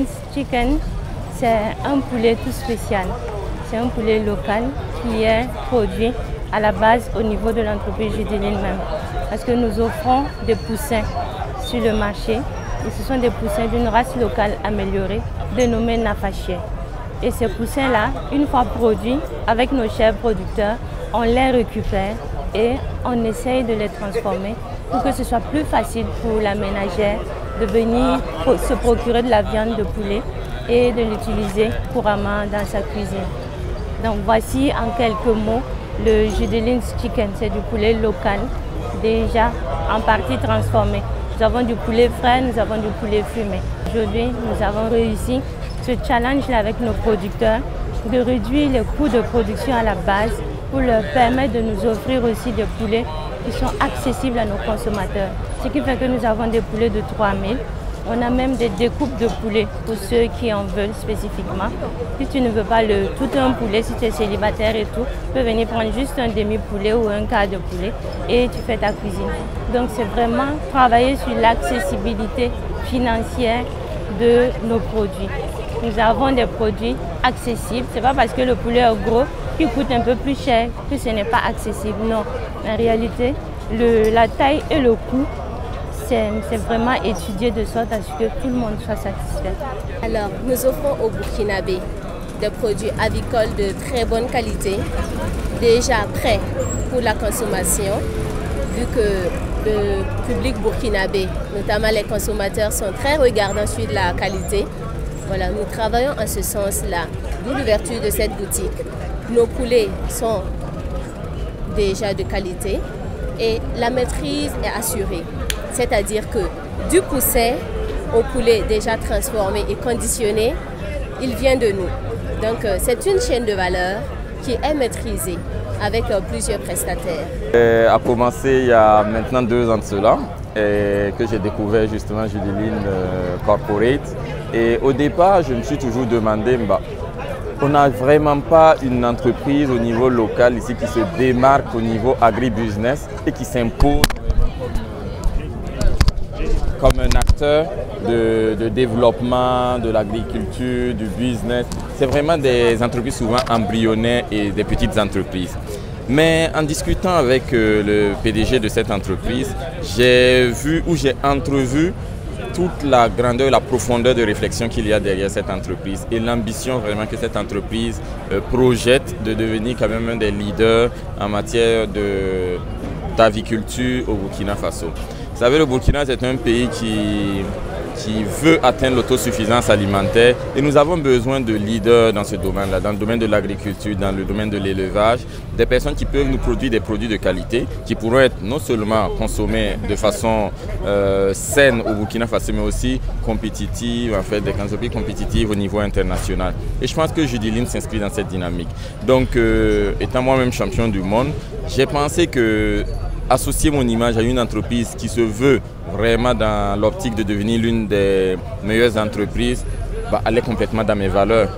Judelin's Chicken, c'est un poulet tout spécial. C'est un poulet local qui est produit à la base au niveau de l'entreprise Judeline même. Parce que nous offrons des poussins sur le marché. Et ce sont des poussins d'une race locale améliorée dénommée Nafachier. Et ces poussins-là, une fois produits avec nos chefs producteurs, on les récupère et on essaye de les transformer pour que ce soit plus facile pour la ménagère de venir se procurer de la viande de poulet et de l'utiliser couramment dans sa cuisine. Donc voici en quelques mots le Judelin's Chicken, c'est du poulet local déjà en partie transformé. Nous avons du poulet frais, nous avons du poulet fumé. Aujourd'hui, nous avons réussi ce challenge-là avec nos producteurs de réduire les coûts de production à la base pour leur permettre de nous offrir aussi des poulets qui sont accessibles à nos consommateurs. Ce qui fait que nous avons des poulets de 3000. On a même des découpes de poulets pour ceux qui en veulent spécifiquement. Si tu ne veux pas tout un poulet, si tu es célibataire et tout, tu peux venir prendre juste un demi-poulet ou un quart de poulet et tu fais ta cuisine. Donc c'est vraiment travailler sur l'accessibilité financière de nos produits. Nous avons des produits accessibles. Ce n'est pas parce que le poulet est gros qui coûte un peu plus cher que ce n'est pas accessible. Non, en réalité, la taille et le coût, c'est vraiment étudié de sorte à ce que tout le monde soit satisfait. Alors, nous offrons aux Burkinabés des produits avicoles de très bonne qualité, déjà prêts pour la consommation, vu que le public burkinabé, notamment les consommateurs, sont très regardants sur la qualité. Voilà, nous travaillons en ce sens-là, d'où l'ouverture de cette boutique. Nos poulets sont déjà de qualité et la maîtrise est assurée. C'est-à-dire que du poussin au poulet déjà transformé et conditionné, il vient de nous. Donc c'est une chaîne de valeur qui est maîtrisée avec plusieurs prestataires. A commencé il y a maintenant 2 ans de cela que j'ai découvert justement Judeline Corporate. Et au départ, je me suis toujours demandé, on n'a vraiment pas une entreprise au niveau local ici qui se démarque au niveau agribusiness et qui s'impose comme un acteur de développement de l'agriculture, du business. C'est vraiment des entreprises souvent embryonnaires et des petites entreprises. Mais en discutant avec le PDG de cette entreprise, j'ai entrevu toute la grandeur, la profondeur de réflexion qu'il y a derrière cette entreprise et l'ambition vraiment que cette entreprise projette de devenir quand même un des leaders en matière d'aviculture au Burkina Faso. Vous savez, le Burkina, c'est un pays qui veut atteindre l'autosuffisance alimentaire et nous avons besoin de leaders dans ce domaine-là, dans le domaine de l'agriculture, dans le domaine de l'élevage, des personnes qui peuvent nous produire des produits de qualité, qui pourront être non seulement consommés de façon saine au Burkina Faso, mais aussi compétitives, en fait, des entreprises compétitives au niveau international. Et je pense que Judeline s'inscrit dans cette dynamique. Donc, étant moi-même champion du monde, j'ai pensé que associer mon image à une entreprise qui se veut vraiment dans l'optique de devenir l'une des meilleures entreprises, aller complètement dans mes valeurs.